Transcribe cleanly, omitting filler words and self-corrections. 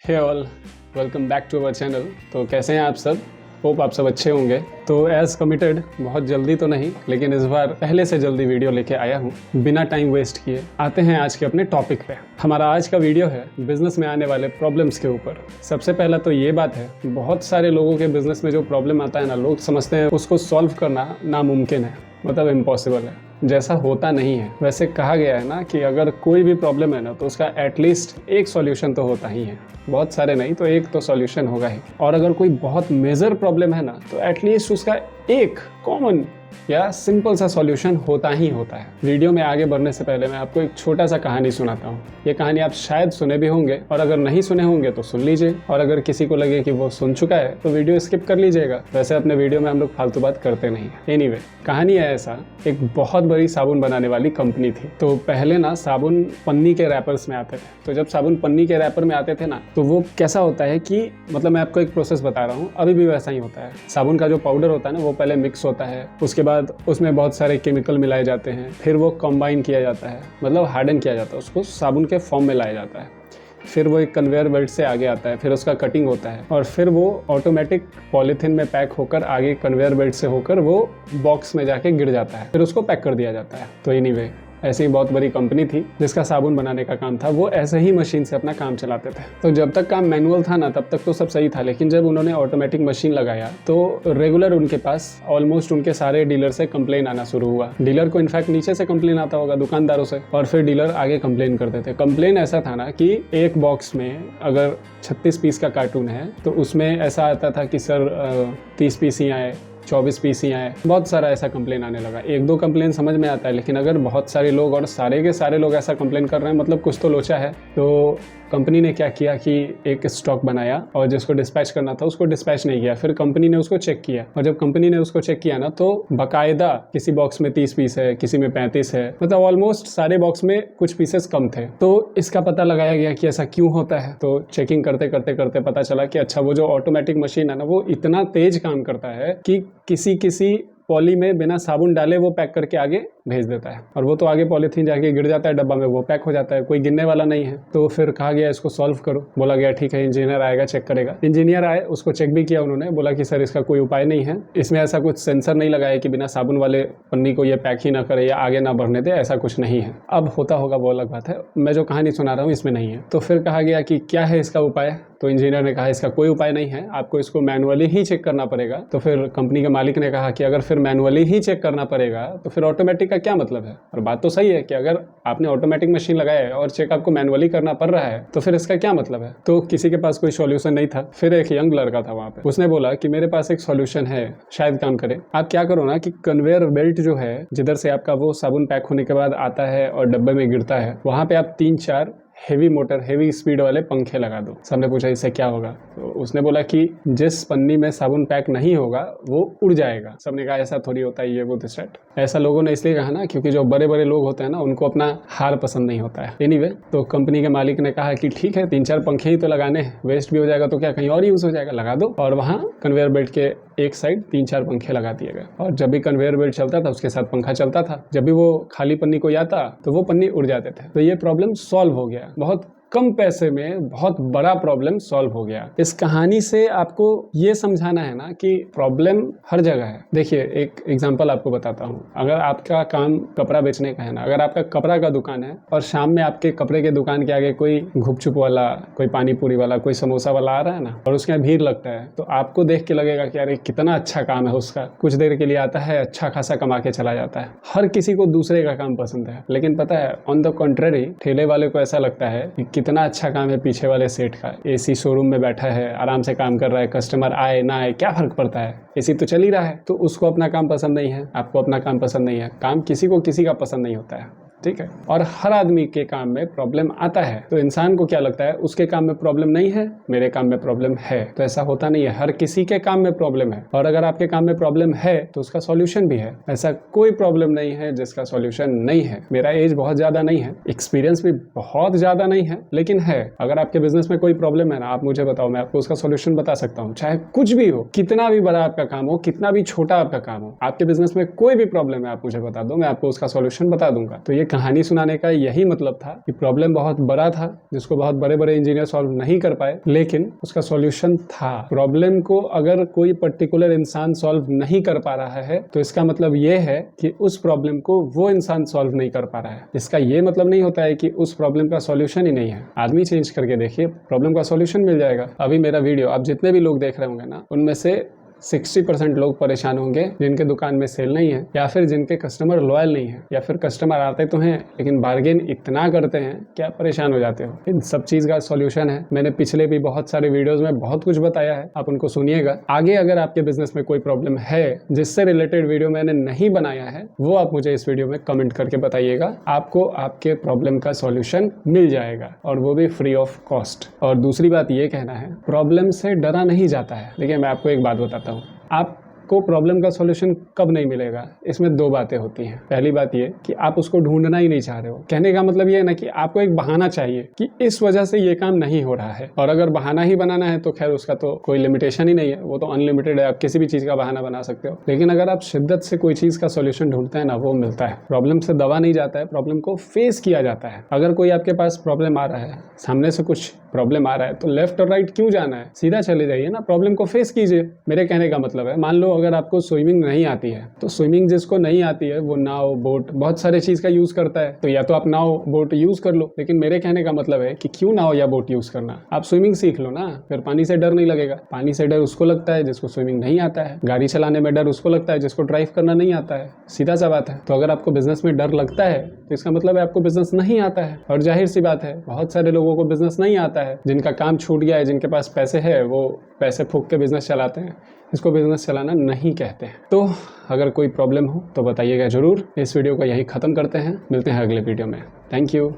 Hey all, welcome back to our channel. तो कैसे हैं आप सब? होप आप सब अच्छे होंगे। तो एज़ कमिटेड बहुत जल्दी तो नहीं, लेकिन इस बार पहले से जल्दी वीडियो लेके आया हूँ बिना टाइम वेस्ट किए। आते हैं आज के अपने टॉपिक पे। हमारा आज का वीडियो है बिजनेस में आने वाले प्रॉब्लम्स के ऊपर। सबसे पहला तो ये बात है, बहुत सारे लोगों के बिजनेस में जो प्रॉब्लम आता है ना, लोग समझते हैं उसको सॉल्व करना नामुमकिन है, मतलब इम्पॉसिबल है। जैसा होता नहीं है। वैसे कहा गया है ना कि अगर कोई भी प्रॉब्लम है ना तो उसका एटलीस्ट एक सॉल्यूशन तो होता ही है। बहुत सारे नहीं तो एक तो सॉल्यूशन होगा ही। और अगर कोई बहुत मेजर प्रॉब्लम है ना तो एटलीस्ट उसका एक कॉमन या सिंपल सा सॉल्यूशन होता ही होता है। वीडियो में आगे बढ़ने से पहले मैं आपको एक छोटा सा कहानी सुनाता हूँ। ये कहानी आप शायद सुने भी होंगे, और अगर नहीं सुने होंगे तो सुन लीजिए, और अगर किसी को लगे कि वो सुन चुका है तो वीडियो स्किप कर लीजिएगा। वैसे अपने वीडियो में हम लोग फालतू बात करते नहीं है। एनीवे, कहानी है ऐसा, एक बहुत बड़ी साबुन बनाने वाली कंपनी थी। तो पहले ना साबुन पन्नी के रैपर्स में आते थे। तो जब साबुन पन्नी के रैपर में आते थे ना, तो वो कैसा होता है कि मतलब मैं आपको एक प्रोसेस बता रहा हूँ, अभी भी वैसा ही होता है। साबुन का जो पाउडर होता है ना, वो पहले मिक्स होता है, उसके बाद उसमें बहुत सारे केमिकल मिलाए जाते हैं, फिर वो कंबाइन किया जाता है, मतलब हार्डन किया जाता है, उसको साबुन के फॉर्म में लाया जाता है। फिर वो एक कन्वेयर बेल्ट से आगे आता है, फिर उसका कटिंग होता है, और फिर वो ऑटोमेटिक पॉलीथीन में पैक होकर आगे कन्वेयर बेल्ट से होकर वो बॉक्स में जाके गिर जाता है, फिर उसको पैक कर दिया जाता है। तो एनीवे, ऐसी ही बहुत बड़ी कंपनी थी जिसका साबुन बनाने का काम था। वो ऐसे ही मशीन से अपना काम चलाते थे। तो जब तक काम मैनुअल था ना, तब तक तो सब सही था, लेकिन जब उन्होंने ऑटोमेटिक मशीन लगाया तो रेगुलर उनके पास ऑलमोस्ट उनके सारे डीलर से कंप्लेन आना शुरू हुआ। डीलर को इनफैक्ट नीचे से कंप्लेन आता होगा दुकानदारों से, और फिर डीलर आगे कंप्लेन करते थे। कंप्लेन ऐसा था ना कि एक बॉक्स में अगर 36 पीस का कार्टून है तो उसमें ऐसा आता था कि सर 30 पीस ही आए, 24 पीस ही आए। बहुत सारा ऐसा कंप्लेन आने लगा। एक दो कंप्लेन समझ में आता है, लेकिन अगर बहुत सारे लोग और सारे के सारे लोग ऐसा कंप्लेन कर रहे हैं, मतलब कुछ तो लोचा है। तो कंपनी ने क्या किया कि एक स्टॉक बनाया, और जिसको डिस्पैच करना था उसको डिस्पैच नहीं किया। फिर कंपनी ने उसको चेक किया, और जब कंपनी ने उसको चेक किया ना, तो बाकायदा किसी बॉक्स में 30 पीस है, किसी में 35 है, मतलब ऑलमोस्ट सारे बॉक्स में कुछ पीसेस कम थे। तो इसका पता लगाया गया कि ऐसा क्यों होता है। तो चेकिंग करते करते करते पता चला कि अच्छा, वो जो ऑटोमेटिक मशीन है ना, वो इतना तेज काम करता है कि किसी पॉली में बिना साबुन डाले वो पैक करके आगे भेज देता है, और वो तो आगे पॉलीथीन जाके गिर जाता है डब्बा में, वो पैक हो जाता है, कोई गिरने वाला नहीं है। तो फिर कहा गया इसको सॉल्व करो। बोला गया ठीक है, इंजीनियर आएगा, चेक करेगा। इंजीनियर आए, उसको चेक भी किया उन्होंने, बोला कि सर इसका कोई उपाय नहीं है, इसमें ऐसा कुछ सेंसर नहीं लगा है कि बिना साबुन वाले पन्नी को ये पैक ही ना करे या आगे ना बढ़ने दे, ऐसा कुछ नहीं है। अब होता होगा वो अलग बात है, मैं जो कहानी सुना रहा हूँ इसमें नहीं है। तो फिर कहा गया कि क्या है इसका उपाय। तो इंजीनियर ने कहा इसका कोई उपाय नहीं है, आपको इसको मैनुअली ही चेक करना पड़ेगा। तो फिर कंपनी के मालिक ने कहा कि अगर फिर मैनुअली ही चेक करना पड़ेगा तो फिर ऑटोमेटिक का क्या मतलब है। और बात तो सही है कि अगर आपने ऑटोमेटिक मशीन लगाया है और चेक आपको मैनुअली करना पड़ रहा है तो फिर इसका क्या मतलब है। तो किसी के पास कोई सॉल्यूशन नहीं था। फिर एक यंग लड़का था वहां पे, उसने बोला कि मेरे पास एक सॉल्यूशन है, शायद काम करे। आप क्या करो ना कि कन्वेयर बेल्ट जो है, जिधर से आपका वो साबुन पैक होने के बाद आता है और डब्बे में गिरता है, वहां पे आप 3-4 हेवी मोटर, हेवी स्पीड वाले पंखे लगा दो। सबने पूछा इससे क्या होगा। तो उसने बोला कि जिस पन्नी में साबुन पैक नहीं होगा वो उड़ जाएगा। सबने कहा ऐसा थोड़ी होता है, ये वो दिस दैट। ऐसा लोगों ने इसलिए कहा ना क्योंकि जो बड़े बड़े लोग होते हैं ना, उनको अपना हार पसंद नहीं होता है। एनीवे, तो कंपनी के मालिक ने कहा कि ठीक है, 3-4 पंखे ही तो लगाने हैं, वेस्ट भी हो जाएगा तो क्या कहीं और यूज हो जाएगा, लगा दो। और वहाँ कन्वेयर बेल्ट के एक साइड 3-4 पंखे लगा दिए गए, और जब भी कन्वेयर बेल्ट चलता था उसके साथ पंखा चलता था। जब भी वो खाली पन्नी कोई आता तो वो पन्नी उड़ जाते थे। तो ये प्रॉब्लम सॉल्व हो गया। बहुत कम पैसे में बहुत बड़ा प्रॉब्लम सॉल्व हो गया। इस कहानी से आपको ये समझाना है ना कि प्रॉब्लम हर जगह है। देखिए, एक एग्जांपल आपको बताता हूँ। अगर आपका काम कपड़ा बेचने का है ना, अगर आपका कपड़ा का दुकान है और शाम में आपके कपड़े के दुकान के आगे कोई गुपचुप वाला, कोई पानी पूरी वाला, कोई समोसा वाला आ रहा है ना, और उसके यहाँ भीड़ लगता है, तो आपको देख के लगेगा कि अरे कितना अच्छा काम है उसका। कुछ देर के लिए आता है, अच्छा खासा कमा के चला जाता है। हर किसी को दूसरे का काम पसंद है, लेकिन पता है ऑन द कॉन्ट्ररी ठेले वाले को ऐसा लगता है कि कितना अच्छा काम है पीछे वाले सेठ का। एसी शोरूम में बैठा है, आराम से काम कर रहा है, कस्टमर आए ना आए क्या फर्क पड़ता है, एसी तो चल ही रहा है। तो उसको अपना काम पसंद नहीं है, आपको अपना काम पसंद नहीं है। काम किसी को किसी का पसंद नहीं होता है, ठीक है। और हर आदमी के काम में प्रॉब्लम आता है। तो इंसान को क्या लगता है, उसके काम में प्रॉब्लम नहीं है, मेरे काम में प्रॉब्लम है। तो ऐसा होता नहीं है, हर किसी के काम में प्रॉब्लम है। और अगर आपके काम में प्रॉब्लम है तो उसका सॉल्यूशन भी है। ऐसा कोई प्रॉब्लम नहीं है जिसका सॉल्यूशन नहीं है। मेरा एज बहुत ज्यादा नहीं है, एक्सपीरियंस भी बहुत ज्यादा नहीं है, लेकिन है। अगर आपके बिजनेस में कोई प्रॉब्लम है ना, आप मुझे बताओ, मैं आपको उसका सॉल्यूशन बता सकता हूँ। चाहे कुछ भी हो, कितना भी बड़ा आपका काम हो, कितना भी छोटा आपका काम हो, आपके बिजनेस में कोई भी प्रॉब्लम है, आप मुझे बता दो, मैं आपको उसका सॉल्यूशन बता दूंगा। तो ये कहानी सुनाने का यही मतलब था कि प्रॉब्लम बहुत बड़ा था जिसको बहुत बड़े बड़े इंजीनियर सॉल्व नहीं कर पाए, लेकिन उसका सॉल्यूशन था। प्रॉब्लम को अगर कोई पर्टिकुलर इंसान सॉल्व नहीं कर पा रहा है तो इसका मतलब ये है कि उस प्रॉब्लम को वो इंसान सॉल्व नहीं कर पा रहा है। इसका ये मतलब नहीं होता है कि उस प्रॉब्लम का सॉल्यूशन ही नहीं है। आदमी चेंज करके देखिए, प्रॉब्लम का सॉल्यूशन मिल जाएगा। अभी मेरा वीडियो आप जितने भी लोग देख रहे होंगे ना, उनमें से 60% लोग परेशान होंगे जिनके दुकान में सेल नहीं है, या फिर जिनके कस्टमर लॉयल नहीं है, या फिर कस्टमर आते तो हैं लेकिन बार्गेन इतना करते हैं कि आप परेशान हो जाते हो। इन सब चीज़ का सॉल्यूशन है। मैंने पिछले भी बहुत सारे वीडियोस में बहुत कुछ बताया है, आप उनको सुनिएगा। आगे अगर आपके बिजनेस में कोई प्रॉब्लम है जिससे रिलेटेड वीडियो मैंने नहीं बनाया है, वो आप मुझे इस वीडियो में कमेंट करके बताइएगा। आपको आपके प्रॉब्लम का सॉल्यूशन मिल जाएगा, और वो भी फ्री ऑफ कॉस्ट। और दूसरी बात ये कहना है, प्रॉब्लम से डरा नहीं जाता है। देखिए, मैं आपको एक बात बताता हूँ। आपको प्रॉब्लम का सॉल्यूशन कब नहीं मिलेगा, इसमें दो बातें होती हैं। पहली बात ये कि आप उसको ढूंढना ही नहीं चाह रहे हो। कहने का मतलब ये है ना कि आपको एक बहाना चाहिए कि इस वजह से ये काम नहीं हो रहा है। और अगर बहाना ही बनाना है तो खैर उसका तो कोई लिमिटेशन ही नहीं है, वो तो अनलिमिटेड है, आप किसी भी चीज़ का बहाना बना सकते हो। लेकिन अगर आप शिद्दत से कोई चीज़ का सॉल्यूशन ढूंढते हैं ना, वो मिलता है। प्रॉब्लम से दबा नहीं जाता है, प्रॉब्लम को फेस किया जाता है। अगर कोई आपके पास प्रॉब्लम आ रहा है, सामने से कुछ प्रॉब्लम आ रहा है, तो लेफ्ट और राइट क्यों जाना है, सीधा चले जाइए ना, प्रॉब्लम को फेस कीजिए। मेरे कहने का मतलब है, मान लो अगर आपको स्विमिंग नहीं आती है, तो स्विमिंग जिसको नहीं आती है वो नाव, बोट, बहुत सारे चीज़ का यूज़ करता है, तो या तो आप नाव बोट यूज़ कर लो। लेकिन मेरे कहने का मतलब है कि क्यों नाव या बोट यूज़ करना, आप स्विमिंग सीख लो ना, फिर पानी से डर नहीं लगेगा। पानी से डर उसको लगता है जिसको स्विमिंग नहीं आता है। गाड़ी चलाने में डर उसको लगता है जिसको ड्राइव करना नहीं आता है। सीधा सा बात है। तो अगर आपको बिजनेस में डर लगता है तो इसका मतलब है आपको बिजनेस नहीं आता है। और जाहिर सी बात है, बहुत सारे लोगों को बिजनेस नहीं आता है, जिनका काम छूट गया है, जिनके पास पैसे है, वो पैसे फूंक के बिजनेस चलाते हैं। इसको बिजनेस चलाना नहीं कहते हैं। तो अगर कोई प्रॉब्लम हो तो बताइएगा ज़रूर। इस वीडियो को यहीं ख़त्म करते हैं, मिलते हैं अगले वीडियो में। Thank you.